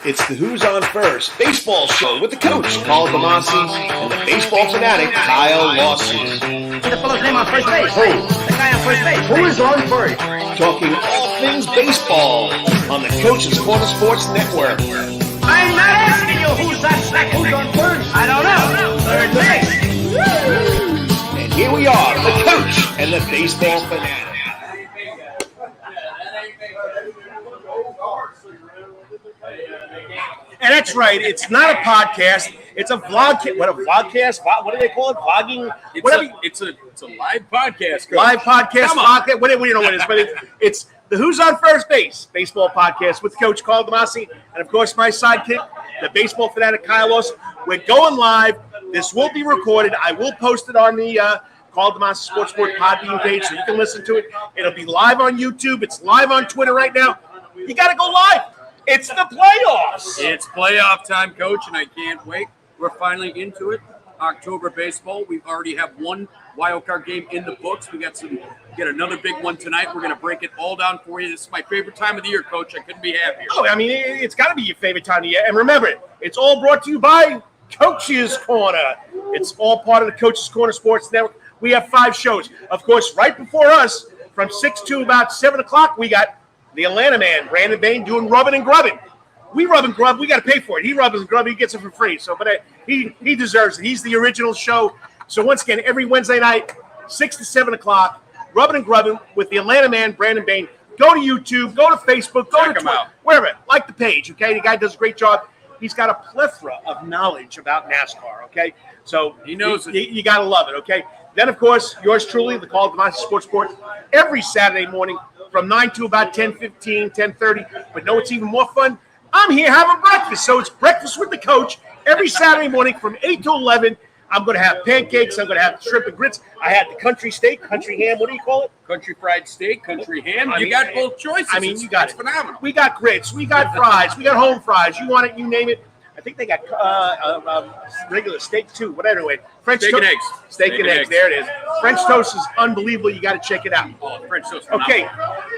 It's the Who's On First baseball show with the coach, Paul Damasi, and the baseball fanatic, Kyle Lawson. What's the fellow's name on first base? Who? The guy on first base. Who is on first? Talking all things baseball on the Coach's Corner Sports Network. I'm not asking you who's that second. Who's on first? I don't know. Third base. And here we are, the coach and the baseball fanatic. And that's right. It's not a podcast. It's a vlog. What a vlogcast? What do they call it? Vlogging? It's a live podcast. Coach. Live podcast. Vlog, what do you know what it is? But it's the Who's on First Base baseball podcast with Coach Carl Damasi and of course my sidekick, the baseball fanatic Kyle Lawson. We're going live. This will be recorded. I will post it on the Carl Damasi Sports Sport Podbean page so you can listen to it. It'll be live on YouTube. It's live on Twitter right now. You got to go live. It's the playoffs. It's playoff time, Coach, and I can't wait. We're finally into it. October baseball. We already have one wildcard game in the books. We get another big one tonight. We're going to break it all down for you. This is my favorite time of the year, Coach. I couldn't be happier. Oh, I mean, it's got to be your favorite time of the year. And remember, it's all brought to you by Coach's Corner. It's all part of the Coach's Corner Sports Network. We have 5 shows. Of course, right before us, from 6 to about 7 o'clock, we got the Atlanta man, Brandon Bain, doing rubbing and grubbing. We rub and grub. We got to pay for it. He rubs and grub. He gets it for free. So, but he deserves it. He's the original show. So once again, every Wednesday night, 6 to 7 o'clock, rubbing and grubbing with the Atlanta man, Brandon Bain. Go to YouTube. Go to Facebook. Go to Twitter. Wherever. Like the page. Okay, the guy does a great job. He's got a plethora of knowledge about NASCAR. Okay, so he knows it. You got to love it. Okay. Then of course, yours truly, the Call of Damasi Sports Sport, every Saturday morning from 9 to about 10:15, 10:30. But no, it's even more fun. I'm here having breakfast. So it's breakfast with the coach every Saturday morning from 8 to 11. I'm going to have pancakes. I'm going to have shrimp and grits. I had the country steak, country ham. What do you call it? Country fried steak, country ham. You got both choices. I mean, you got it. Phenomenal. We got grits. We got fries. We got home fries. You want it, you name it. I think they got regular steak too. Whatever. Anyway, Steak and eggs. Steak and eggs. There it is. French toast is unbelievable. You got to check it out. Oh, French toast. Okay,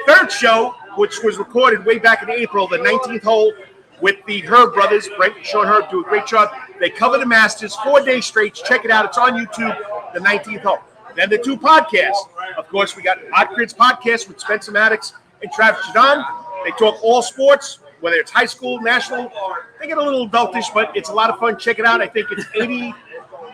third show, which was recorded way back in April, the 19th hole with the Herb brothers. Brent and Sean Herb do a great job. They cover the Masters 4 days straight. Check it out. It's on YouTube, the 19th hole. Then the 2 podcasts. Of course, we got Hot Grids podcast with Spencer Maddox and Travis Jadon. They talk all sports, whether it's high school, national. They get a little adultish, but it's a lot of fun. Check it out. I think it's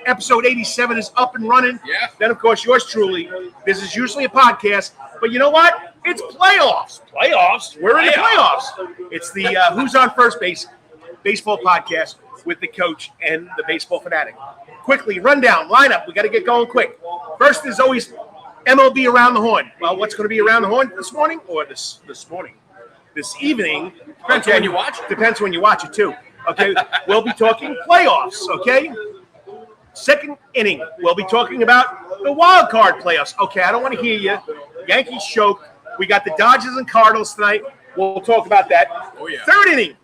episode 87 is up and running. Yeah. Then, of course, yours truly. This is usually a podcast, but you know what? It's playoffs. Playoffs? We're in the playoffs. It's the Who's on First Base baseball podcast with the coach and the baseball fanatic. Quickly, rundown, lineup. We got to get going quick. First is always MLB Around the Horn. Well, what's going to be Around the Horn this morning or this morning? This evening. Depends when you watch it. Depends when you watch it, too. Okay, we'll be talking playoffs, okay? Second inning, we'll be talking about the wild card playoffs. Okay, I don't want to hear you. Yankees choke. We got the Dodgers and Cardinals tonight. We'll talk about that. Oh, yeah. Third inning,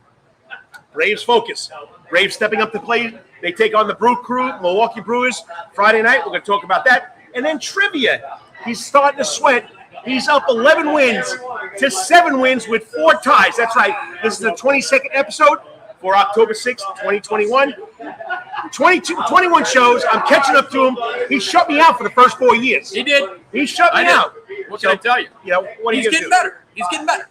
Braves focus. Braves stepping up to play. They take on the Brew Crew, Milwaukee Brewers, Friday night. We're going to talk about that. And then trivia. He's starting to sweat. He's up 11 wins to 7 wins with 4 ties. That's right. This is the 22nd episode for October 6th, 2021. 21 shows. I'm catching up to him. He shut me out for the first 4 years. He did. He shut me out. What can I tell you? You know, what He's getting better. He's getting better.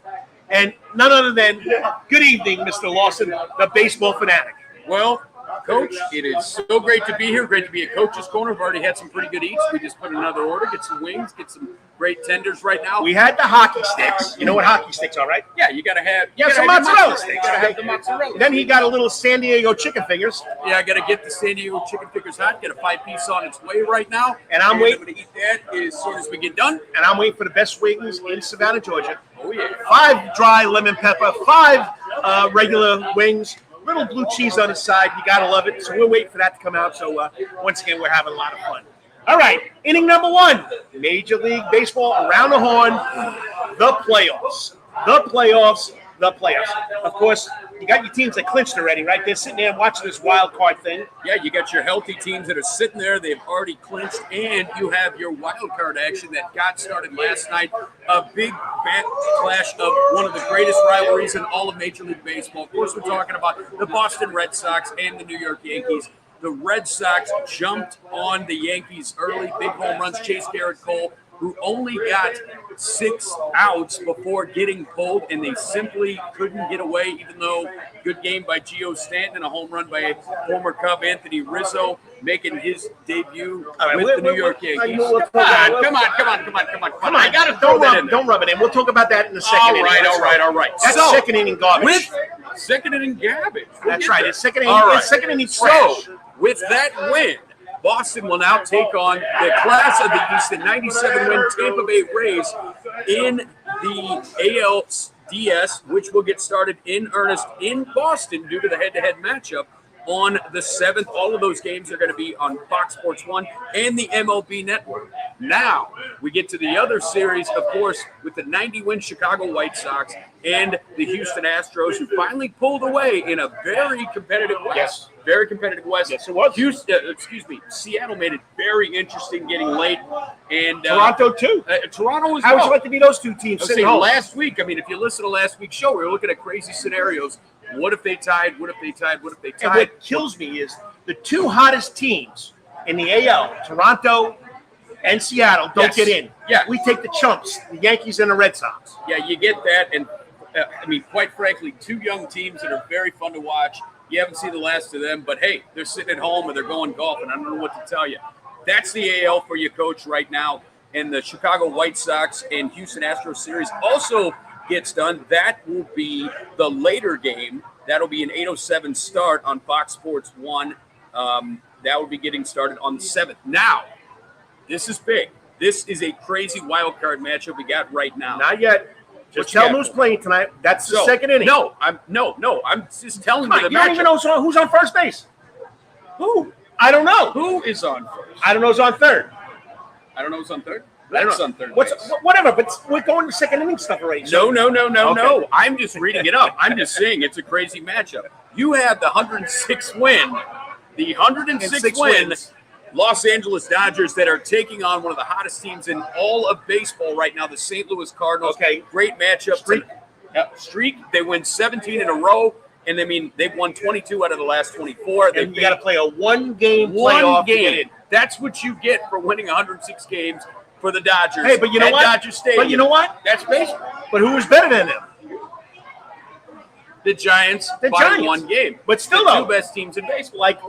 And none other than, good evening, Mr. Lawson, the baseball fanatic. Well, Coach, it is so great to be here. Great to be at Coach's Corner. We've already had some pretty good eats. We just put another order, get some wings, get some great tenders right now. We had the hockey sticks. You know what hockey sticks are, right? Yeah, you got to have some mozzarella sticks. You got to have the mozzarella. Then he got a little San Diego chicken fingers. Yeah, I got to get the San Diego chicken fingers hot. Get a 5-piece on its way right now. And I'm waiting. I'm going to eat that as soon as we get done. And I'm waiting for the best wings in Savannah, Georgia. Oh, yeah. 5 dry lemon pepper, 5 regular wings. Little blue cheese on the side. You got to love it. So we'll wait for that to come out. So once again, we're having a lot of fun. All right. Inning number 1. Major League Baseball Around the Horn. The playoffs. The playoffs. The playoffs. Of course, you got your teams that clinched already, right? They're sitting there watching this wild card thing. Yeah, you got your healthy teams that are sitting there. They've already clinched, and you have your wild card action that got started last night. A big clash of one of the greatest rivalries in all of Major League Baseball. Of course, we're talking about the Boston Red Sox and the New York Yankees. The Red Sox jumped on the Yankees early, big home runs. Chase Garrett Cole, who only got 6 outs before getting pulled, and they simply couldn't get away, even though good game by Gio Stanton, a home run by former Cub Anthony Rizzo, making his debut with the New York Yankees. Come on. I got to throw that in there. Don't rub it in. We'll talk about that in the second inning. All right. That's second inning garbage. With second inning garbage. That's right. It's second inning. All right. It's second inning trash. So, with that win, Boston will now take on the class of the East, the 97-win Tampa Bay Rays in the ALDS, which will get started in earnest in Boston due to the head-to-head matchup on the 7th. All of those games are going to be on Fox Sports 1 and the MLB Network. Now, we get to the other series, of course, with the 90-win Chicago White Sox and the Houston Astros, who finally pulled away in a very competitive West. Yes. Very competitive West. Yes, it was. Seattle made it very interesting getting late. And Toronto, too. Toronto as How would well. you like to be those two teams Let's sitting say home? last week, if you listen to last week's show, we were looking at crazy scenarios. What if they tied? What if they tied? What if they And tied? what kills me is the two hottest teams in the AL, Toronto and Seattle, don't get in. Yeah. We take the chumps, the Yankees and the Red Sox. Yeah, you get that. And, quite frankly, two young teams that are very fun to watch. You haven't seen the last of them, but, hey, they're sitting at home and they're going golfing. I don't know what to tell you. That's the AL for you, Coach, right now. And the Chicago White Sox and Houston Astros series also gets done. That will be the later game. That'll be an 8:07 start on Fox Sports 1. That will be getting started on the 7th. Now, this is big. This is a crazy wild card matchup we got right now. Not yet. Just tell them who's playing tonight. That's the second inning. No, I'm just telling you the you don't even know who's on first base. Who? I don't know. Who is on first? I don't know who's on third. I don't know who's on third. That's on third. Whatever, but we're going to second inning stuff already. No. I'm just reading it up. I'm just saying it's a crazy matchup. You have the 106 win, Los Angeles Dodgers that are taking on one of the hottest teams in all of baseball right now, the St. Louis Cardinals. Okay. Great matchup. Streak. They win 17 in a row, and they've won 22 out of the last 24. And you got to play a one-game playoff to get in. That's what you get for winning 106 games for the Dodgers. Hey, but you know what? Dodger Stadium. But you know what? That's baseball. But who was better than them? The Giants by one game. But still, the two best teams in baseball. Like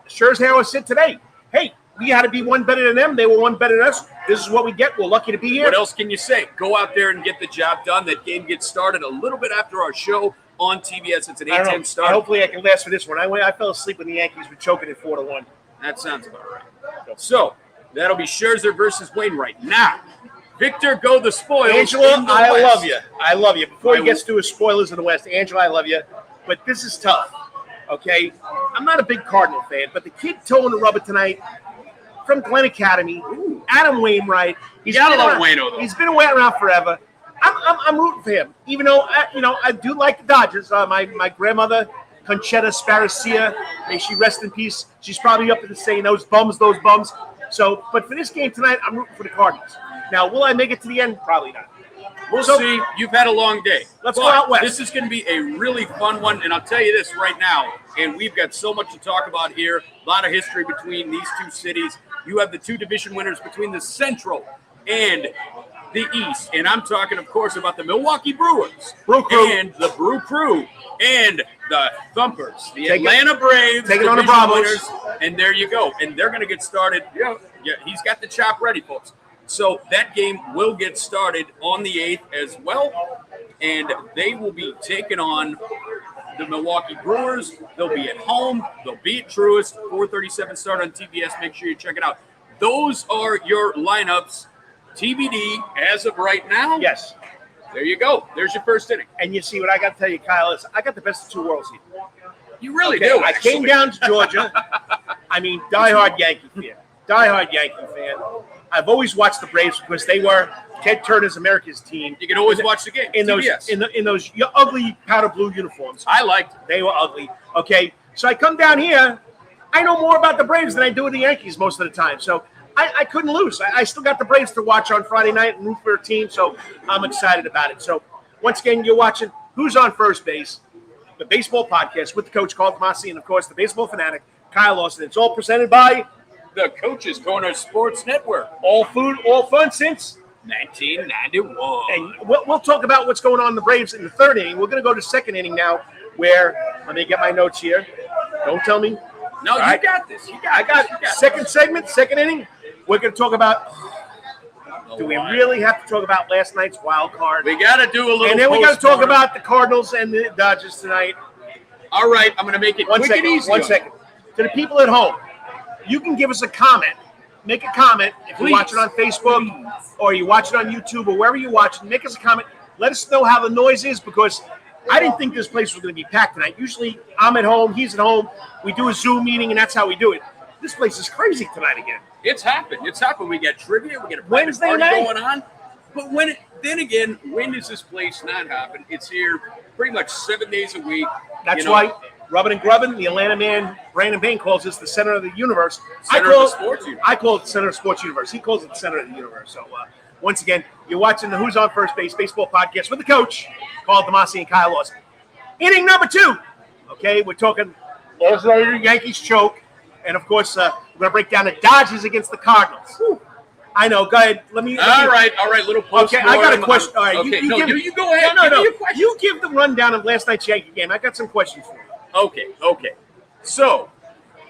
Scherzer said today. Hey, we had to be one better than them. They were one better than us. This is what we get. We're lucky to be here. What else can you say? Go out there and get the job done. That game gets started a little bit after our show on TBS. It's an 8:10 start. Hopefully I can last for this one. I fell asleep when the Yankees were choking at 4-1. That sounds about right. So that'll be Scherzer versus Wainwright. Now, Victor, go the spoils. Angela, I love you. I love you. Before he gets to his spoilers in the West, Angela, I love you. But this is tough, okay? I'm not a big Cardinal fan, but the kid towing the rubber tonight from Glenn Academy, Adam Wainwright. He's gotta love Waino, though. He's been around forever. I'm rooting for him, even though I do like the Dodgers. My grandmother, Conchetta Sparacia, may she rest in peace. She's probably up to saying those bums. So, but for this game tonight, I'm rooting for the Cardinals. Now, will I make it to the end? Probably not. We'll see. You've had a long day. Let's go out west. This is going to be a really fun one, and I'll tell you this right now, and we've got so much to talk about here, a lot of history between these two cities. You have the two division winners between the Central and the East, and I'm talking, of course, about the Milwaukee Brewers and the Brew Crew and the Thumpers, the Atlanta Braves, taking on the Bravos. Winners, and there you go. And they're going to get started. Yeah, he's got the chop ready, folks. So that game will get started on the 8th as well, and they will be taking on the Milwaukee Brewers. They'll be at home. They'll be at Truist. 4:37 start on TBS. Make sure you check it out. Those are your lineups. TBD as of right now. Yes. There you go. There's your first inning. And you see what I got to tell you, Kyle, is I got the best of two worlds here. You really do. I came down to Georgia. diehard Yankee fan. I've always watched the Braves because they were Ted Turner's America's team. You can always watch the game. In those TBS. in those ugly powder blue uniforms. I liked it. They were ugly. Okay, so I come down here. I know more about the Braves than I do the Yankees most of the time. So I couldn't lose. I still got the Braves to watch on Friday night and root for a team. So I'm excited about it. So once again, you're watching Who's on First Base, the baseball podcast with the coach, Carl Tomasi, and of course the Baseball Fanatic, Kyle Lawson. It's all presented by The Coach's Corner Sports Network. All Food, All Fun since 1991. And we'll talk about what's going on in the Braves in the third inning. We're going to go to second inning now, where let me get my notes here. Don't tell me. No, you got this. I got it. Second segment, second inning. We're going to talk about. Do we really have to talk about last night's wild card? We got to do a little. And then we got to talk about the Cardinals and the Dodgers tonight. All right, I'm going to make it quick and easy. 1 second. To the people at home, you can give us a comment. Make a comment if you watch it on Facebook or you watch it on YouTube or wherever you watch it. Make us a comment. Let us know how the noise is, because I didn't think this place was going to be packed tonight. Usually I'm at home, he's at home. We do a Zoom meeting, and that's how we do it. This place is crazy tonight again. It's happened. It's happened. We got trivia. We got a private Wednesday party night going on. But then again, when does this place not happen? It's here pretty much 7 days a week. That's why Rubbin' and Grubbin, the Atlanta man, Brandon Bain, calls this the center of the universe. Center of the sports universe. I call it the center of the sports universe. He calls it the center of the universe. So once again, you're watching the Who's on First Base baseball podcast with the coach, Carl Tomasi and Kyle Lawson. Inning number 2. Okay, we're talking Yankees choke. And, of course, we're going to break down the Dodgers against the Cardinals. Whew. I know. Go ahead. All right. Little post. Okay, I got a question. All right, Okay, you go ahead. No. You give the rundown of last night's Yankee game. I got some questions for you. Okay. So,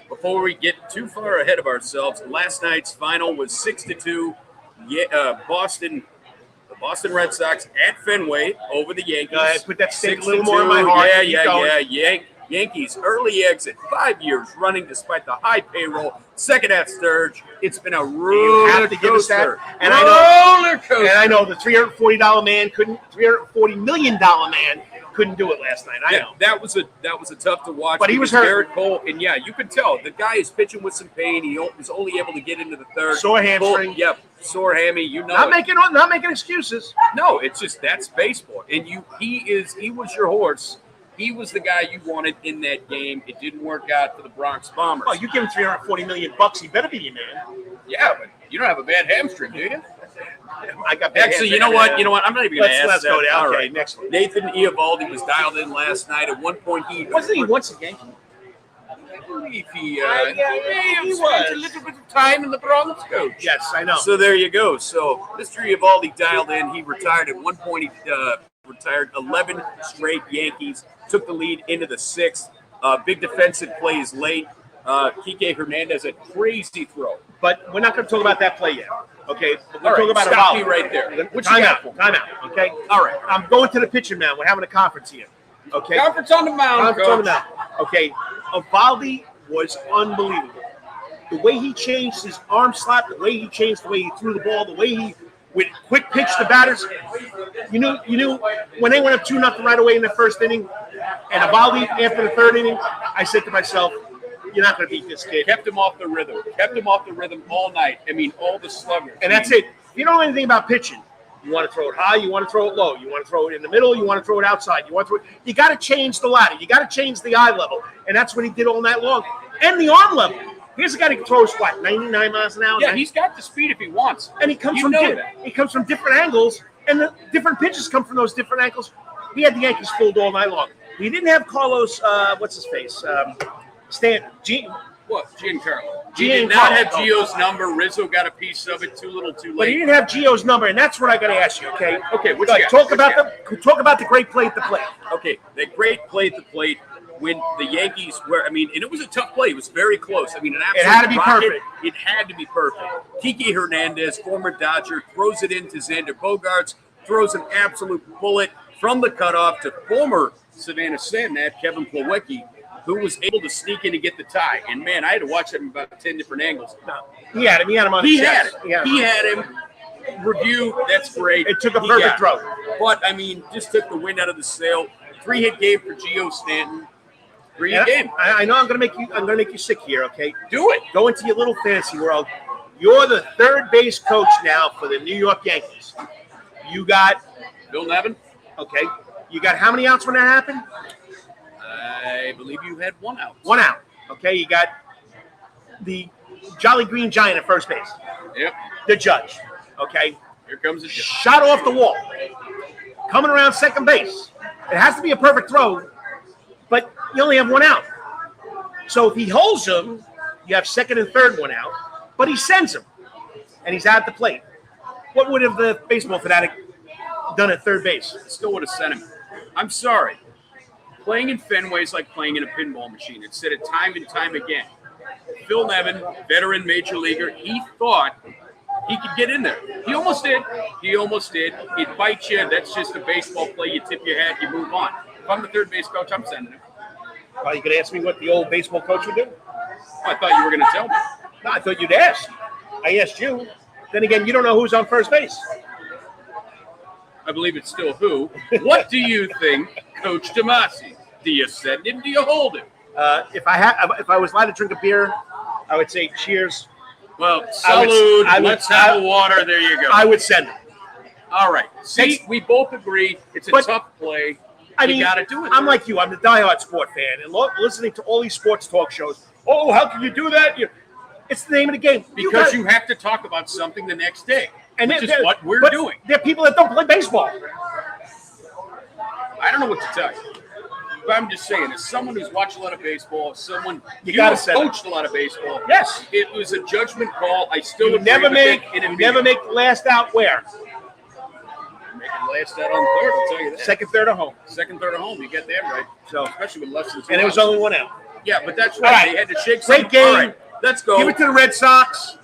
before we get too far ahead of ourselves, last night's final was 6-2. The Boston Red Sox at Fenway over the Yankees. Go ahead, put that stake a little more in my heart. Yeah. Yankees early exit, 5 years running despite the high payroll. Second half surge. It's been a roller coaster. And I know the $340 man $340 million man couldn't do it last night. I know that was a tough to watch. But he was hurt. Garrett Cole, and you could tell the guy is pitching with some pain. He was only able to get into the third. Sore hamstring. Yep, sore hammy. Not making excuses. No, it's just that's baseball, and he was your horse. He was the guy you wanted in that game. It didn't work out for the Bronx Bombers. Oh, you give him $340 million. He better be your man. Yeah, but you don't have a bad hamstring, do you? I got bad Actually, you know what? I'm not even going to ask let's that. go there. All Okay, right. next one. Nathan Iavaldi was dialed in last night. At one point, wasn't he once a Yankee? I believe he was. spent a little bit of time in the Bronx, coach. Yes, I know. So there you go. So Mr. Iavaldi dialed in. He retired at one point. He retired 11 straight Yankees. Took the lead into the 6th. Big defensive plays late. Kike Hernandez, a crazy throw. But we're not going to talk about that play yet. Okay? We're All going to talk about stop Iavaldi. me right there. Time out. Okay? All right. I'm going to the pitching mound. We're having a conference here. Okay? Conference on the mound, Coach. Okay. Iavaldi was unbelievable. The way he changed his arm slot, the way he changed the way he threw the ball, the way he would quick pitch the batters. You knew when they went up 2-0 right away in the first inning, and Iavaldi after the third inning, I said to myself, you're not going to beat this kid. Kept him off the rhythm all night. I mean, all the sluggers. And that's it. If you don't know anything about pitching, you want to throw it high, you want to throw it low, you want to throw it in the middle, you want to throw it outside, you got to change the ladder, you got to change the eye level, and that's what he did all night long. And the arm level. Here's a guy that throws 99 miles an hour. Yeah, he's got the speed if he wants. And he comes from different angles, and the different pitches come from those different angles. We had the Yankees fooled all night long. We didn't have Carlos. What's his face? Giancarlo. He did not have Gio's number. Rizzo got a piece of it too little, too late. But he didn't have Gio's number, and that's what I got to ask you. Okay. Okay. Talk about the great play at the plate. Okay, the great play at the plate. When the Yankees were, and it was a tough play. It was very close. An absolute it had to be perfect. It had to be perfect. Kike Hernandez, former Dodger, throws it into Xander Bogaerts, throws an absolute bullet from the cutoff to former Savannah Sandnat, Kevin Plawecki, who was able to sneak in and get the tie. And, man, I had to watch him about 10 different angles. He had him on the chest. He had him. Review, that's great. It took a perfect throw. But, just took the wind out of the sail. 3-hit game for Gio Stanton. 3-hit game. I know I'm gonna make you sick here, okay? Do it. Go into your little fantasy world. You're the third base coach now for the New York Yankees. You got Bill Nevin. okay. You got how many outs when that happened? I believe you had 1 out. 1 out. Okay. You got the Jolly Green Giant at first base. Yep. The judge. Okay. Here comes the judge. Shot off the wall. Coming around second base. It has to be a perfect throw, but you only have 1 out. So if he holds him, you have second and third 1 out, but he sends him, and he's at the plate. What would have the Baseball Fanatic done at third base? Still would have sent him. I'm sorry. Playing in Fenway is like playing in a pinball machine. It's said it time and time again. Phil Nevin, veteran major leaguer, he thought he could get in there. He almost did. It bites you. That's just a baseball play. You tip your hat, you move on. If I'm the third base coach, I'm sending him. Well, you could ask me what the old baseball coach would do? I thought you were going to tell me. No, I thought you'd ask. I asked you. Then again, you don't know who's on first base. I believe it's still who. What do you think, Coach Tomasi? Do you send him? Do you hold him? If I was allowed to drink a beer, I would say cheers. Well, salud. Let's have a water. There you go. I would send him. All right. See, we both agree it's a tough play. You got to do it. I'm like you. I'm the diehard sport fan, and listening to all these sports talk shows. Oh, how can you do that? It's the name of the game. Because you have to talk about something the next day, which is what we're doing. There are people that don't play baseball. I don't know what to tell you. But I'm just saying, as someone who's watched a lot of baseball, you gotta coached a lot of baseball. Yes. It was a judgment call. I still never make last out where? Make it last out on third, I'll tell you that. Second, third, or home. Second, third, or home. You get that right. So, especially with less than 2 and it was only 1 out. Yeah, but that's right. Right. They had to shake Great game. All right, let's go. Give it to the Red Sox.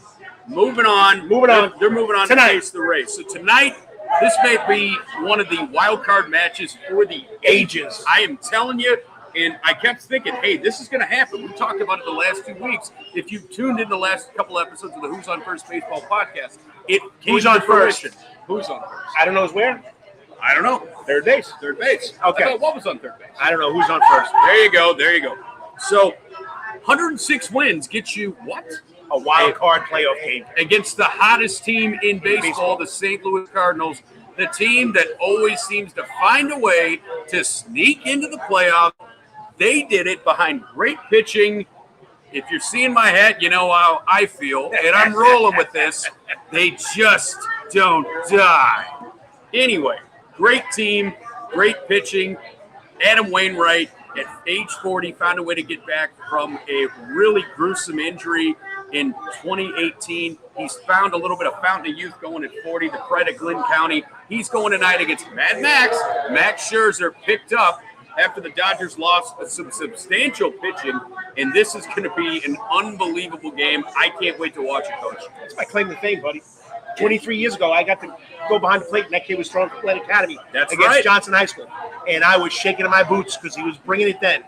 Moving on. They're moving on tonight. To face the Rays. So tonight, this may be one of the wild card matches for the ages. I am telling you, and I kept thinking, hey, this is going to happen. We talked about it the last 2 weeks. If you've tuned in the last couple episodes of the Who's on First Baseball podcast, it came Who's on first? Who's on first? I don't know where. I don't know. Third base. Third base. Okay. What was on third base? I don't know who's on first. There you go. So 106 wins gets you what? A wild card playoff game. Against the hottest team in baseball, the St. Louis Cardinals, the team that always seems to find a way to sneak into the playoffs. They did it behind great pitching. If you're seeing my hat, you know how I feel, and I'm rolling with this. They just don't die. Anyway, great team, great pitching. Adam Wainwright, at age 40, found a way to get back from a really gruesome injury in 2018. He's found a little bit of fountain of youth going at 40, the pride of Glynn County. He's going tonight against Mad Max. Max Scherzer picked up after the Dodgers lost some substantial pitching, and this is going to be an unbelievable game. I can't wait to watch it, Coach. That's my claim to fame, buddy. 23 years ago, I got to go behind the plate, and that kid was throwing Athletic Academy against Johnson High School. And I was shaking in my boots because he was bringing it then.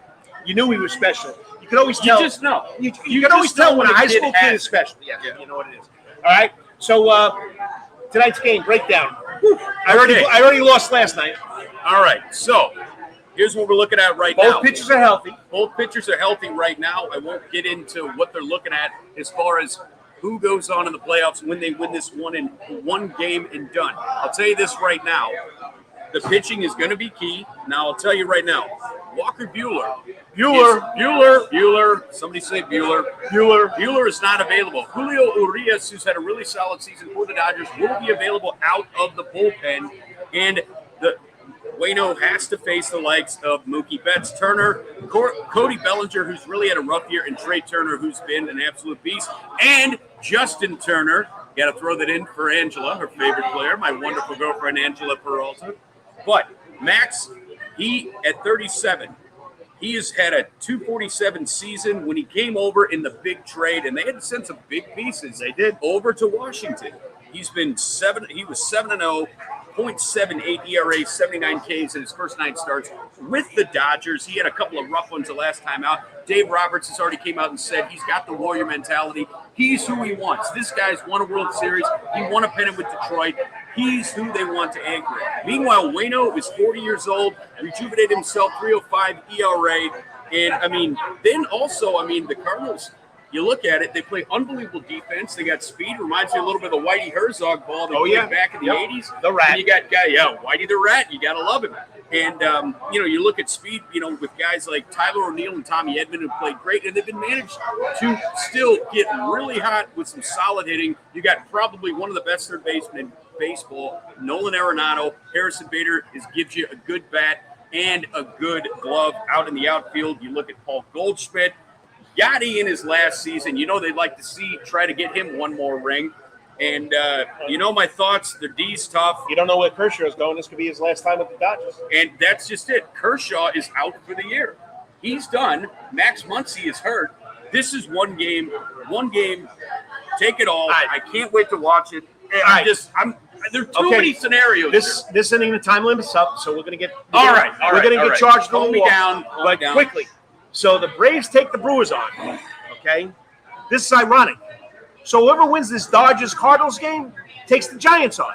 You knew he was special. You could always tell. You just know. You can always tell when a high school kid is special. Yeah, you know what it is. All right. So tonight's game breakdown. I already lost last night. All right. So here's what we're looking at right now. Both pitchers are healthy. Both pitchers are healthy right now. I won't get into what they're looking at as far as who goes on in the playoffs when they win this one game and done. I'll tell you this right now. The pitching is going to be key. Now, I'll tell you right now, Walker Buehler. Buehler. Somebody say Buehler. Buehler is not available. Julio Urias, who's had a really solid season for the Dodgers, will be available out of the bullpen. And the Waino has to face the likes of Mookie Betts, Turner, Cody Bellinger, who's really had a rough year, and Trey Turner, who's been an absolute beast, and Justin Turner. Got to throw that in for Angela, her favorite player, my wonderful girlfriend, Angela Peralta. But Max, he at 37, he has had a 247 season when he came over in the big trade, and they had to send some big pieces. They did over to Washington. He was 7-0, 0.78 ERA, 79 Ks in his first 9 starts with the Dodgers. He had a couple of rough ones the last time out. Dave Roberts has already came out and said he's got the Warrior mentality. He's who he wants. This guy's won a World Series. He won a pennant with Detroit. He's who they want to anchor it. Meanwhile, Waino is 40 years old, rejuvenated himself, 3.05 ERA. And, then also, the Cardinals, you look at it, they play unbelievable defense. They got speed. Reminds me a little bit of the Whitey Herzog ball they played back in the 80s. The Rat. And you got Whitey the Rat. You got to love him. And, you look at speed, with guys like Tyler O'Neill and Tommy Edman who played great, and they've been managed to still get really hot with some solid hitting. You got probably one of the best third basemen in baseball, Nolan Arenado. Harrison Bader gives you a good bat and a good glove out in the outfield. You look at Paul Goldschmidt. Yachty in his last season, they'd like to try to get him one more ring. And, my thoughts, the D's tough. You don't know where Kershaw's going. This could be his last time with the Dodgers. And that's just it. Kershaw is out for the year. He's done. Max Muncy is hurt. This is one game. Take it all. Right. I can't wait to watch it. There are too many scenarios. This inning, the time limit's up, so we're going to get. All right. We're going to get charged. Calm me down. But quickly. So the Braves take the Brewers on. Okay, this is ironic. So whoever wins this Dodgers-Cardinals game takes the Giants on.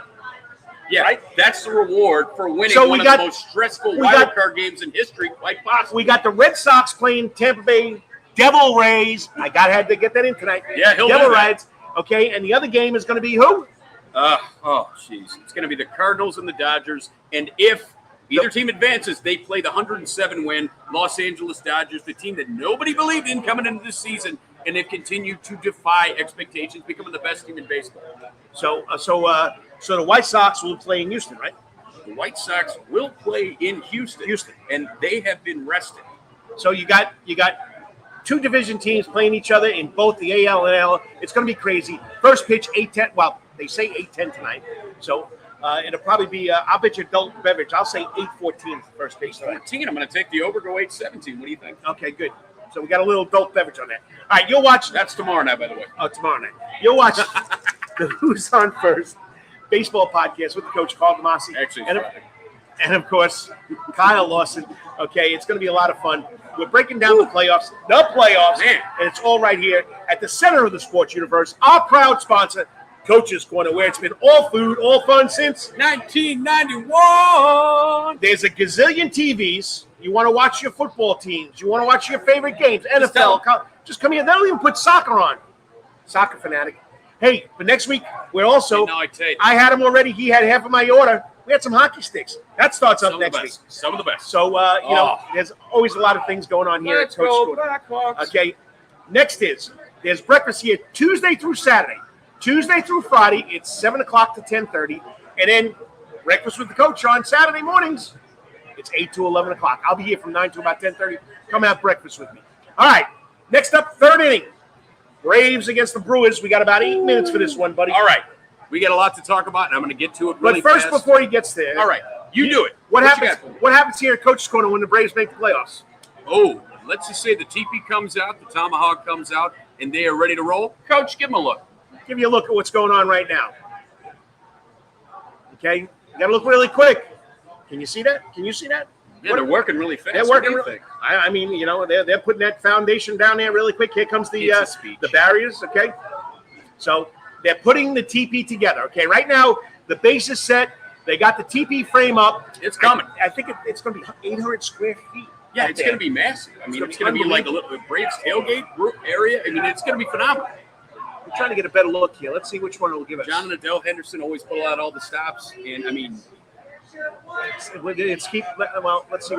Yeah, right? That's the reward for winning one of the most stressful wild card games in history, quite possibly. We got the Red Sox playing Tampa Bay Devil Rays. I had to get that in tonight. Yeah, he'll Devil do that. Rays. Okay, and the other game is going to be who? It's going to be the Cardinals and the Dodgers. And if either team advances, they play the 107-win Los Angeles Dodgers, the team that nobody believed in coming into this season, and they've continued to defy expectations, becoming the best team in baseball. So the White Sox will play in Houston, right? The White Sox will play in Houston, and they have been rested. So you got two division teams playing each other in both the AL and NL. It's going to be crazy. First pitch 8:10. Well, they say 8:10 tonight. So it'll probably be. I'll bet you adult beverage. I'll say 8:14 first pitch. 14. I'm going to take the over. Go 8:17. What do you think? Okay, good. So we got a little adult beverage on that. All right, you'll watch. That's tomorrow night, by the way. Oh, tomorrow night. You'll watch the Who's On First baseball podcast with the coach, Carl Tomasi. Actually, and of course, Kyle Lawson. Okay, it's going to be a lot of fun. We're breaking down the playoffs, Man. And it's all right here at the center of the sports universe. Our proud sponsor, Coach's Corner, where it's been all food, all fun since 1991. There's a gazillion TVs. You want to watch your football teams. You want to watch your favorite games, NFL. Just come here. They don't even put soccer on. Soccer Fanatic. Hey, but next week, we're also – I had him already. He had half of my order. We had some hockey sticks. That starts up next week. Some of the best. So, there's always a lot of things going on here at Coach's Corner. Blackhawks. Okay, next there's breakfast here Tuesday through Saturday. Tuesday through Friday, it's 7 o'clock to 10:30. And then breakfast with the coach on Saturday mornings. It's 8 to 11 o'clock. I'll be here from 9 to about 10:30. Come have breakfast with me. All right, next up, third inning. Braves against the Brewers. We got about 8 minutes for this one, buddy. All right. We got a lot to talk about, and I'm going to get to it really fast. But first, before he gets there. All right. You do it. What happens here at Coach's Corner when the Braves make the playoffs? Oh, let's just say the TP comes out, the Tomahawk comes out, and they are ready to roll. Coach, give them a look. Give you a look at what's going on right now. Okay? You got to look really quick. Can you see that? Yeah, they're working really fast. They're working really fast. I mean, they're putting that foundation down there really quick. Here comes the barriers, okay? So they're putting the TP together, okay? Right now, the base is set. They got the TP frame up. It's coming. I think it's going to be 800 square feet. Yeah, it's going to be massive. I mean, it's going to be like a little Braves tailgate area. I mean, it's going to be phenomenal. I'm trying to get a better look here. Let's see which one it will give us. John and Adele Henderson always pull out all the stops, and I mean, let's see.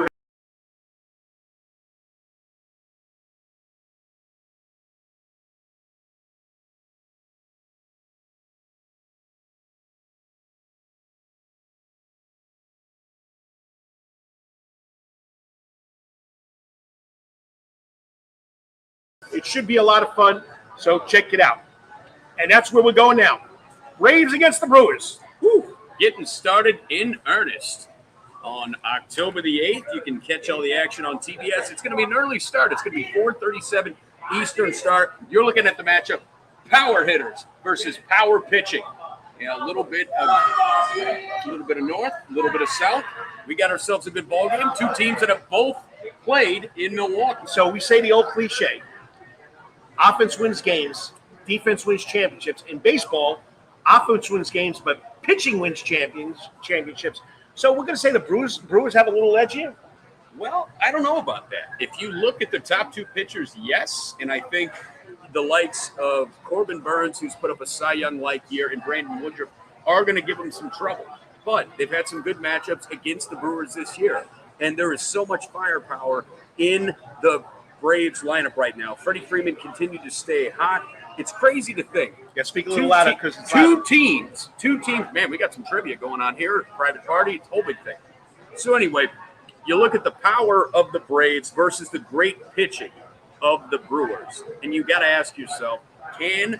It should be a lot of fun, so check it out. And that's where we're going now. Braves against the Brewers. Woo. Getting started in earnest on October the 8th. You can catch all the action on TBS. It's going to be an early start. It's going to be 4:37 Eastern start. You're looking at the matchup, power hitters versus power pitching. A little bit of north, a little bit of south. We got ourselves a good ball game. Two teams that have both played in Milwaukee. So we say the old cliche. Offense wins games, defense wins championships. In baseball, offense wins games, but pitching wins championships. So we're going to say the Brewers have a little edge here? Well, I don't know about that. If you look at the top two pitchers, yes. And I think, the likes of Corbin Burns, who's put up a Cy Young-like year, and Brandon Woodruff are going to give them some trouble. But they've had some good matchups against the Brewers this year, and there is so much firepower in the Braves lineup right now. Freddie Freeman continued to stay hot. It's crazy to think. Yeah, speak a little louder because it's two teams. Man, we got some trivia going on here. Private party, it's a whole big thing. So anyway, you look at the power of the Braves versus the great pitching of the Brewers, and you got to ask yourself, can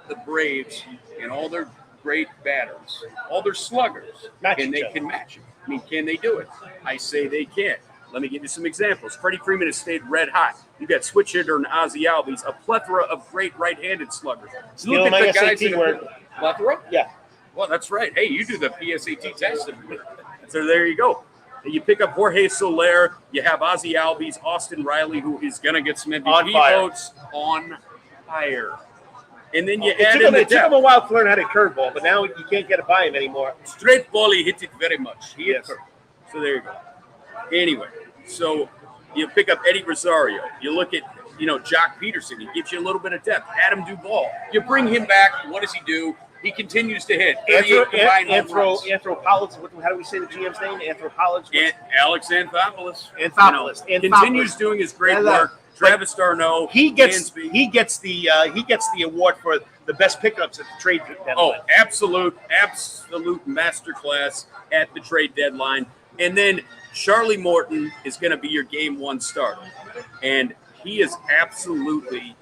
the Braves and all their great batters, all their sluggers, can match it? I mean, can they do it? I say they can. Let me give you some examples. Freddie Freeman has stayed red hot. You got switch hitter and Iavaldi, a plethora of great right-handed sluggers. Look at the guys in the plethora. Yeah. Well, that's right. Hey, you do the PSAT test. So there you go. You pick up Jorge Soler. You have Ozzie Albies, Austin Riley, who is going to get some MVP votes on fire. And then you add in the depth. It took him a while to learn how to curveball, but now you can't get it by him anymore. Straight ball, he hits it very much. Yes. So there you go. Anyway, so you pick up Eddie Rosario. You look at, Jock Peterson. He gives you a little bit of depth. Adam Duvall. You bring him back. What does he do? He continues to hit. Anthropologist. How do we say the GM's name? Anthropologist. Alex Anthopoulos. Continues doing his great work. Travis Darno. He gets the award for the best pickups at the trade deadline. Oh, absolute masterclass at the trade deadline. And then Charlie Morton is going to be your game one starter. And he has absolutely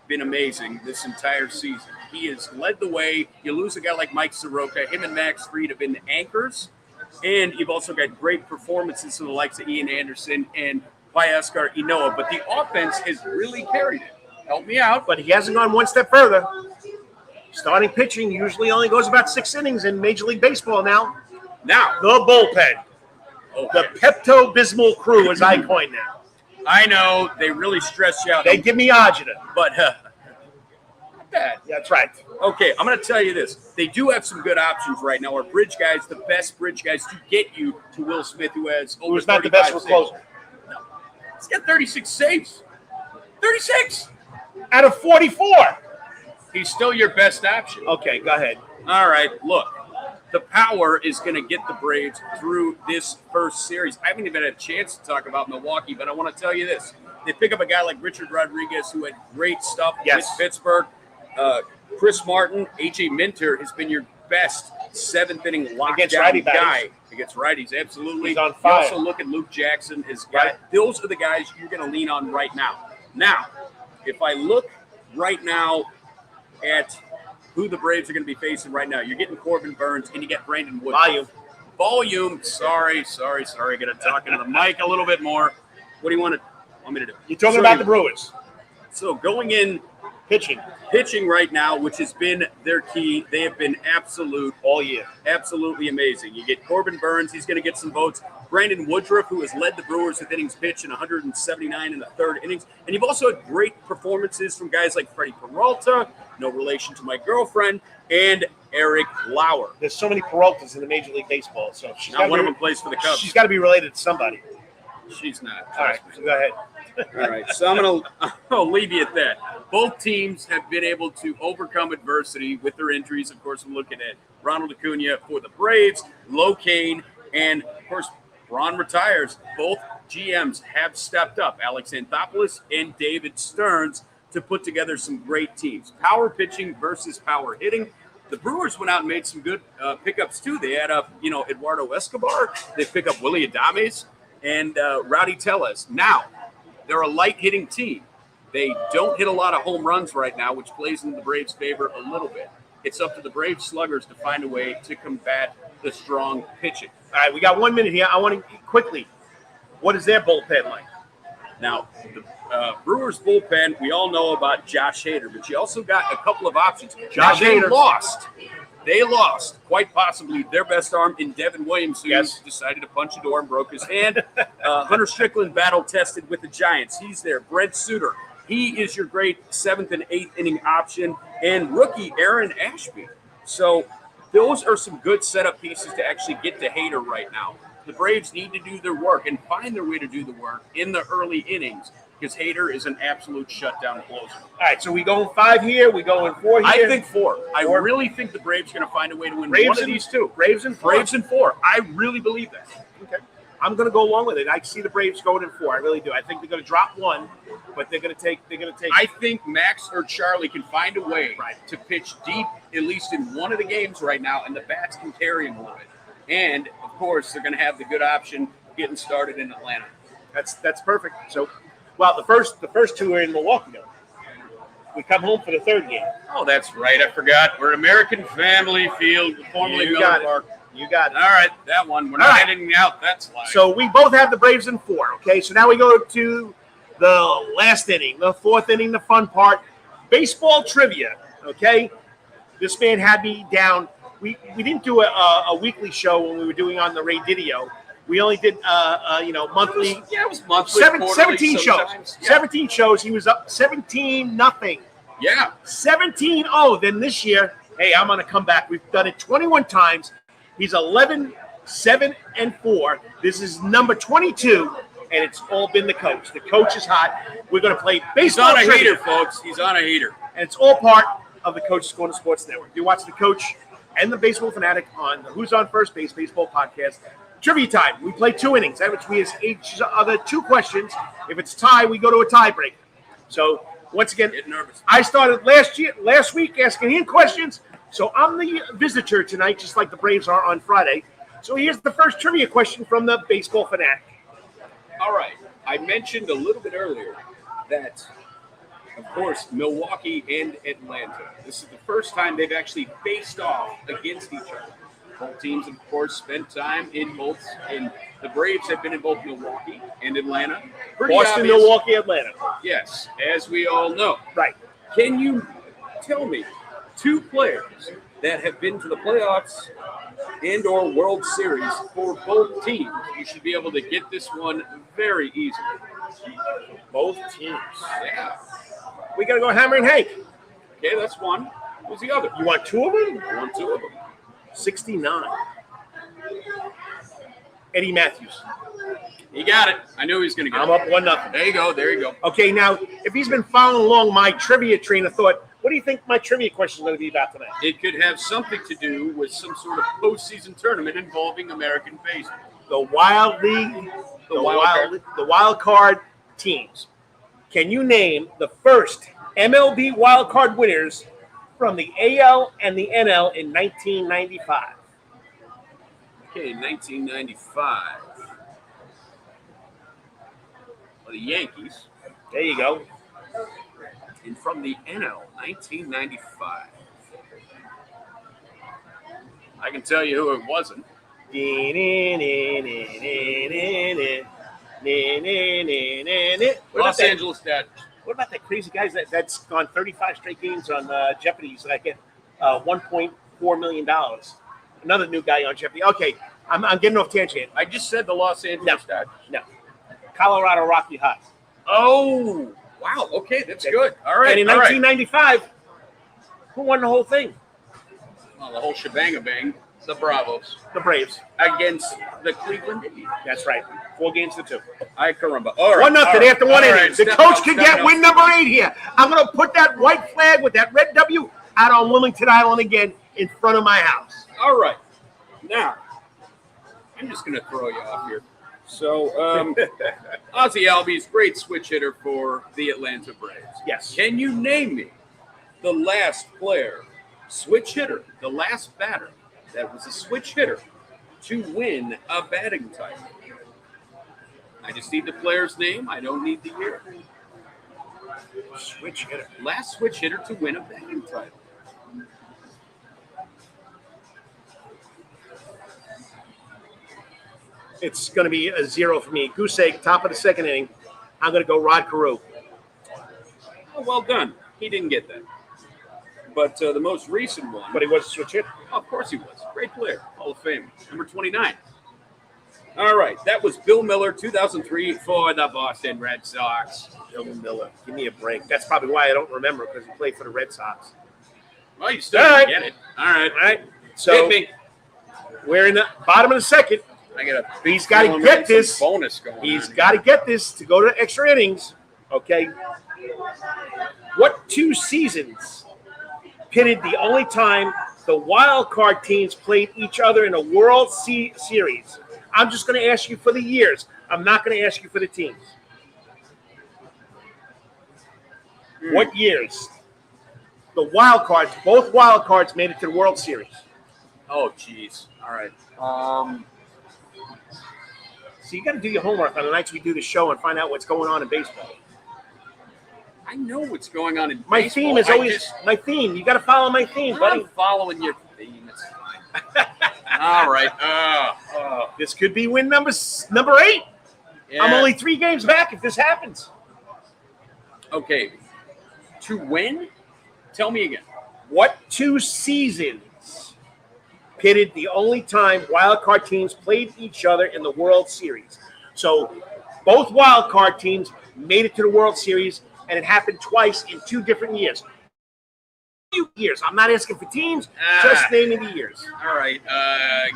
been amazing this entire season. He has led the way. You lose a guy like Mike Soroka. Him and Max Fried have been the anchors. And you've also got great performances from the likes of Ian Anderson and Oscar Inoa. But the offense has really carried it. Help me out. But he hasn't gone one step further. Starting pitching usually only goes about 6 innings in Major League Baseball now. Now, the bullpen. Okay. The Pepto-Bismol crew, as I coin now. I know. They really stress you out. They give me agita. But not bad. That's right. Okay, I'm going to tell you this. They do have some good options right now. Our bridge guys, the best bridge guys to get you to Will Smith, who's not the best for closer. No. He's got 36 saves. 36 out of 44. He's still your best option. Okay, go ahead. All right, look. The power is going to get the Braves through this first series. I haven't even had a chance to talk about Milwaukee, but I want to tell you this. They pick up a guy like Richard Rodriguez, who had great stuff with Pittsburgh. Chris Martin, A.J. Minter has been your best seventh-inning lockdown guy. Against righties, absolutely. He's on fire. You also look at Luke Jackson. His guy. Those are the guys you're going to lean on right now. Now, if I look right now at who the Braves are going to be facing right now, you're getting Corbin Burns and you get Brandon Wood. Volume. Sorry. I got to talk into the mic a little bit more. What do you want me to do? You're talking about the Brewers. So going in pitching right now, which has been their key. They have been all year. Absolutely amazing. You get Corbin Burns. He's going to get some votes. Brandon Woodruff, who has led the Brewers with innings pitched in 179 in the third innings. And you've also had great performances from guys like Freddie Peralta, no relation to my girlfriend, and Eric Lauer. There's so many Peraltas in the Major League Baseball. So not one of them plays for the Cubs. She's got to be related to somebody. She's not. All right, so go ahead. All right, so I'll leave you at that. Both teams have been able to overcome adversity with their injuries. Of course, I'm looking at Ronald Acuna for the Braves, Locaine, and, of course, Braun retires. Both GMs have stepped up, Alex Anthopoulos and David Stearns, to put together some great teams. Power pitching versus power hitting. The Brewers went out and made some good pickups, too. They had Eduardo Escobar. They pick up Willie Adames and Rowdy Tellez. Now, they're a light-hitting team. They don't hit a lot of home runs right now, which plays into the Braves' favor a little bit. It's up to the Braves sluggers to find a way to combat the strong pitching. All right, we got 1 minute here. I want to quickly, what is their bullpen like? Now, the Brewers' bullpen, we all know about Josh Hader, but you also got a couple of options. They lost, quite possibly, their best arm in Devin Williams, who decided to punch a door and broke his hand. Hunter Strickland battle-tested with the Giants. He's there. Brent Suter. He is your great 7th and 8th inning option. And rookie Aaron Ashby. So those are some good setup pieces to actually get to Hader right now. The Braves need to do their work and find their way to do the work in the early innings. because Hader is an absolute shutdown closer. All right, so we going 5 here. We going 4 here. I think 4. I really think the Braves are going to find a way to win one of these two. Braves and 4. Braves and 4. I really believe that. Okay. I'm going to go along with it. I see the Braves going in 4. I really do. I think they're going to drop 1, but they're going to take. I think Max or Charlie can find a way to pitch deep, at least in one of the games right now, and the bats can carry them a little bit. And of course, they're going to have the good option getting started in Atlanta. That's perfect. So, well, the first 2 are in Milwaukee, though. We come home for the 3rd game. Oh, that's right. I forgot. We're American Family Field, formerly Miller Park. You got it. All right, that one. We're not heading out that slide. So we both have the Braves in 4, okay? So now we go to the last inning, the 4th inning, the fun part. Baseball trivia, okay? This man had me down. We didn't do a weekly show when we were doing on the Ray Didio. We only did, monthly. It was monthly. 17 shows. Yeah. 17 shows. He was up 17-0. Yeah. 17-0. Then this year, hey, I'm going to come back. We've done it 21 times. He's 11-7-4. This is number 22, and it's all been the coach. The coach is hot. We're going to play baseball. He's on a heater, folks. He's on a heater. And it's all part of the Coach's Corner Sports Network. You watch the Coach and the Baseball Fanatic on the Who's on First Base Baseball podcast. Trivia time. We play 2 innings, which we have each other 2 questions. If it's tie, we go to a tiebreak. So once again, I started last week asking him questions. So I'm the visitor tonight, just like the Braves are on Friday. So here's the first trivia question from the Baseball Fanatic. All right. I mentioned a little bit earlier that, of course, Milwaukee and Atlanta. This is the first time they've actually faced off against each other. Both teams, of course, spent time in both. And the Braves have been in both Milwaukee and Atlanta. Pretty Boston, obvious. Milwaukee, Atlanta. Yes, as we all know. Right. Can you tell me 2 players that have been to the playoffs and or World Series for both teams? You should be able to get this one very easily. Both teams. Yeah. We got to go Hammer and Hank. Okay, that's one. Who's the other? You want 2 of them? I want 2 of them. 69. Eddie Matthews. He got it. I knew he was going to get I'm it. up 1-0. There you go. There you go. Okay, now, if he's been following along my trivia train of thought, what do you think my trivia question is going to be about tonight? It could have something to do with some sort of postseason tournament involving American baseball. The Wild League, the wild card teams. Can you name the first MLB wild card winners from the AL and the NL in 1995? Okay, 1995. Well, the Yankees. There you go. And from the NL, 1995. I can tell you who it wasn't. Los Angeles Dodgers. What about that crazy guy that's gone 35 straight games on Jeopardy? He's like at $1.4 million. Another new guy on Jeopardy. Okay, I'm getting off tangent. I just said the Los Angeles Dodgers. No. Colorado Rocky High. Oh, wow. Okay, that's good. All right. And in 1995, who won the whole thing? Well, the whole shebang-a-bang. The Bravos. The Braves. Against the Cleveland Indians. That's right. 4 games to 2. Ay, caramba. All right. 1-0 after 1 inning. Right. The coach can get win number 8 here. I'm going to put that white flag with that red W out on Wilmington Island again in front of my house. All right. Now, I'm just going to throw you off here. So, Ozzie Albies, great switch hitter for the Atlanta Braves. Yes. Can you name me the last player, switch hitter, the last batter that was a switch hitter to win a batting title? I just need the player's name. I don't need the year. Switch hitter. Last switch hitter to win a batting title. It's going to be a 0 for me. Goose egg, top of the 2nd inning. I'm going to go Rod Carew. Oh, well done. He didn't get that. But the most recent one. But he was a switch hitter. Oh, of course he was. Great player. Hall of Fame. Number 29. All right. That was Bill Miller, 2003 for the Boston Red Sox. Bill Miller. Give me a break. That's probably why I don't remember, because he played for the Red Sox. Well, you still didn't get it. All right. All right. So hit me. We're in the bottom of the 2nd. I got He's got to get this. bonus going. He's got to get this to go to extra innings. Okay. What 2 seasons pitted the only time the wild card teams played each other in a World Series? I'm just going to ask you for the years. I'm not going to ask you for the teams. What years? The wild cards, both wild cards made it to the World Series. Oh, jeez. All right. So you got to do your homework on the nights we do the show and find out what's going on in baseball. I know what's going on in my baseball. theme is always my theme. You got to follow my theme, buddy. I'm following your theme. It's fine. All right. This could be win number 8. Yeah. I'm only 3 games back if this happens. Okay. To win? Tell me again. What 2 seasons pitted the only time wild card teams played each other in the World Series? So both wild card teams made it to the World Series, and it happened twice in 2 different years. Years. I'm not asking for teams, just naming the years. All right.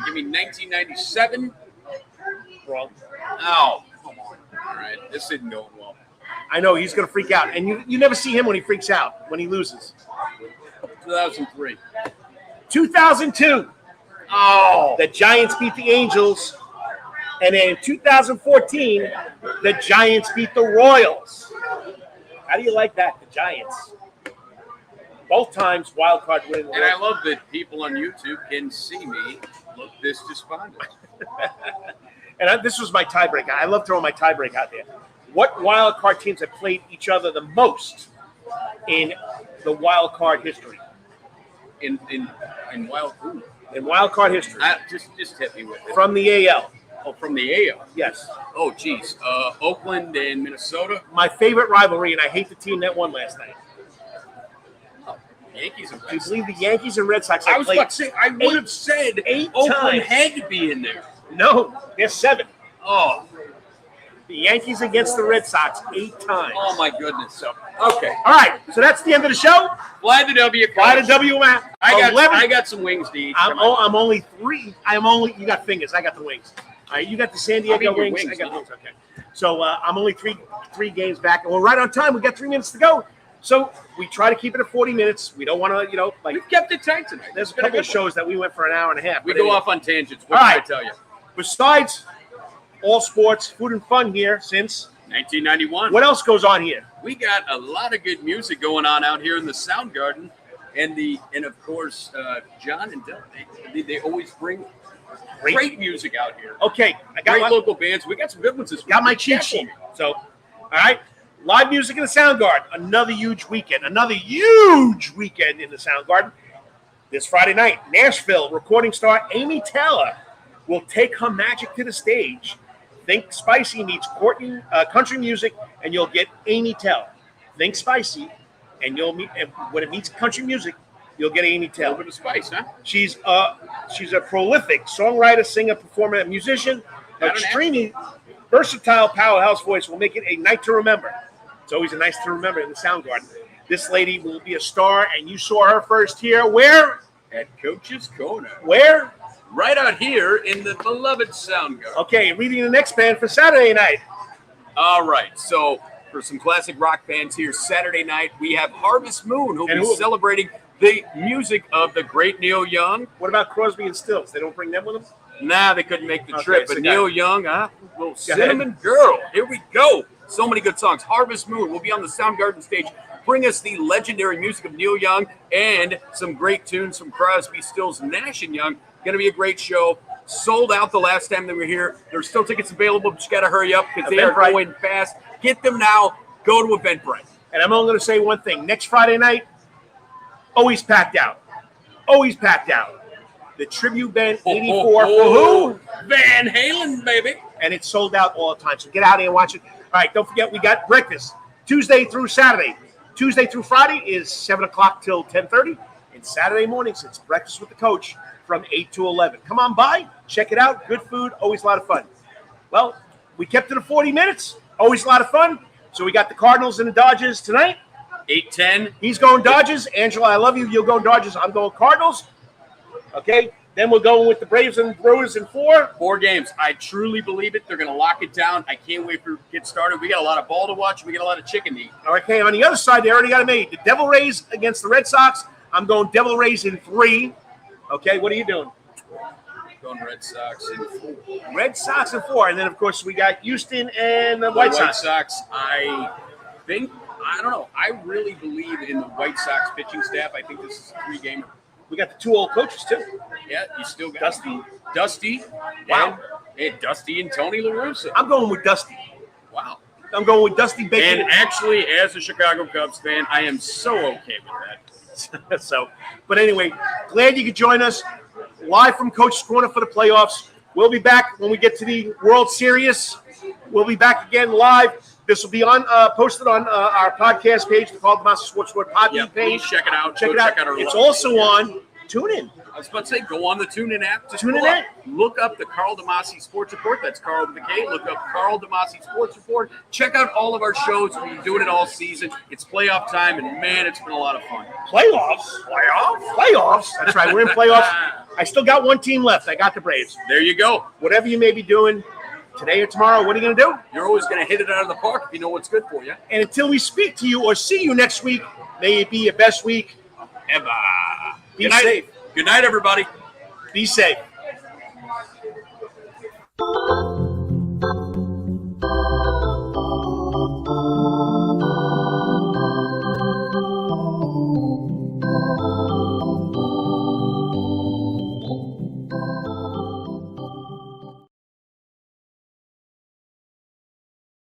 Give me 1997. Wrong. Oh, come on. All right. This isn't going well. I know he's going to freak out, and you never see him when he freaks out, when he loses. 2003. 2002. Oh, the Giants beat the Angels, and then in 2014, the Giants beat the Royals. How do you like that, the Giants? Both times wild card win. And I love that people on YouTube can see me look this despondent. And this was my tiebreaker. I love throwing my tiebreaker out there. What wild card teams have played each other the most in the wild card history? In wild ooh. In wild card history. Just hit me with it. From the AL. Oh, from the AL. Yes. Oh, geez. Oakland and Minnesota. My favorite rivalry, and I hate the team that won last night. Yankees and Do Red you Sox. believe the Yankees and Red Sox? I was about to say, I would have said 8 Oakland times. had to be in there. No, there's 7. Oh. The Yankees against the Red Sox 8 times. Oh, my goodness. So, okay. All right, so that's the end of the show. Fly the W. Fly to W, man. I got some wings to eat. I'm only 3. You got fingers. I got the wings. All right, you got the San Diego wings. I got wings. Okay. So I'm only three games back, and we're right on time. We got 3 minutes to go. So we try to keep it at 40 minutes. We don't want to, We've kept it tight tonight. There's a couple of shows that we went for an hour and a half. We go off on tangents. What All can right. I tell you? Besides all sports, food, and fun here since 1991. what else goes on here? We got a lot of good music going on out here in the Sound Garden, and of course John and Del. They always bring great music out here. Okay, I got Great local bands. We got some good ones this week. got my cheat sheet. So, all right. Live music in the Sound Garden. Another huge weekend in the Sound Garden. This Friday night, Nashville recording star Amy Taylor will take her magic to the stage. Think Spicy meets country music, and you'll get Amy Taylor. Think Spicy, and when it meets country music, you'll get Amy A Taylor. little bit of spice, huh? She's a prolific songwriter, singer, performer, and musician. Her extremely versatile powerhouse voice will make it a night to remember. It's always a night to remember in the Sound Garden. This lady will be a star, and you saw her first here. Where? At Coach's Corner. Where? Right out here in the beloved Sound Garden. Okay, reading the next band for Saturday night. All right, so for some classic rock bands here, Saturday night, we have Harvest Moon, who'll be celebrating the music of the great Neil Young. What about Crosby and Stills? They don't bring them with them? Nah, they couldn't make the Okay, trip, so but got Neil it. Young, little Cinnamon Girl. Here we go. So many good songs. Harvest Moon will be on the Soundgarden stage. Bring us the legendary music of Neil Young and some great tunes from Crosby, Stills, Nash & Young. Going to be a great show. Sold out the last time they were here. There's still tickets available, but you got to hurry up because they are Eventbrite. going fast. Get them now. Go to Eventbrite. And I'm only going to say one thing. Next Friday night, always packed out. Always packed out. The tribute band 84 for who? Van Halen, baby. And it's sold out all the time. So get out there and watch it. All right, don't forget we got breakfast Tuesday through Saturday. Tuesday through Friday is 7 o'clock till 10:30. And Saturday mornings, it's breakfast with the coach from 8 to 11. Come on by. Check it out. Good food. Always a lot of fun. Well, we kept it to 40 minutes. Always a lot of fun. So we got the Cardinals and the Dodgers tonight. 8-10. He's going Dodgers. Angela, I love you. You'll go Dodgers. I'm going Cardinals. Okay. Then we're going with the Braves and Brewers in 4. 4 games. I truly believe it. They're going to lock it down. I can't wait for it to get started. We got a lot of ball to watch. We got a lot of chicken to eat. Okay, on the other side, they already got it made. The Devil Rays against the Red Sox. I'm going Devil Rays in 3. Okay, what are you doing? Going Red Sox in 4. Red Sox in 4. And then, of course, we got Houston and the White Sox. I think, I don't know. I really believe in the White Sox pitching staff. I think this is a 3-game. We got the 2 old coaches, too. Yeah, you still got Dusty. Wow. And Dusty and Tony La Russa. I'm going with Dusty. Wow. I'm going with Dusty Bacon. And actually, as a Chicago Cubs fan, I am so okay with that. So, but anyway, glad you could join us live from Coach's Corner for the playoffs. We'll be back when we get to the World Series. We'll be back again live. This will be on posted on our podcast page, the Call the Master Sports Report podcast page. Please check it out. Check it out. It's also on TuneIn. I was about to say, go on the TuneIn app. Just TuneIn app. Look up the Carl DeMasi Sports Report. That's Carl with a K. Look up Carl DeMasi Sports Report. Check out all of our shows. We've been doing it all season. It's playoff time, and man, it's been a lot of fun. Playoffs. That's right. We're in playoffs. I still got one team left. I got the Braves. There you go. Whatever you may be doing today or tomorrow, what are you going to do? You're always going to hit it out of the park if you know what's good for you. And until we speak to you or see you next week, may it be your best week ever. Be safe. Good night, everybody. Be safe.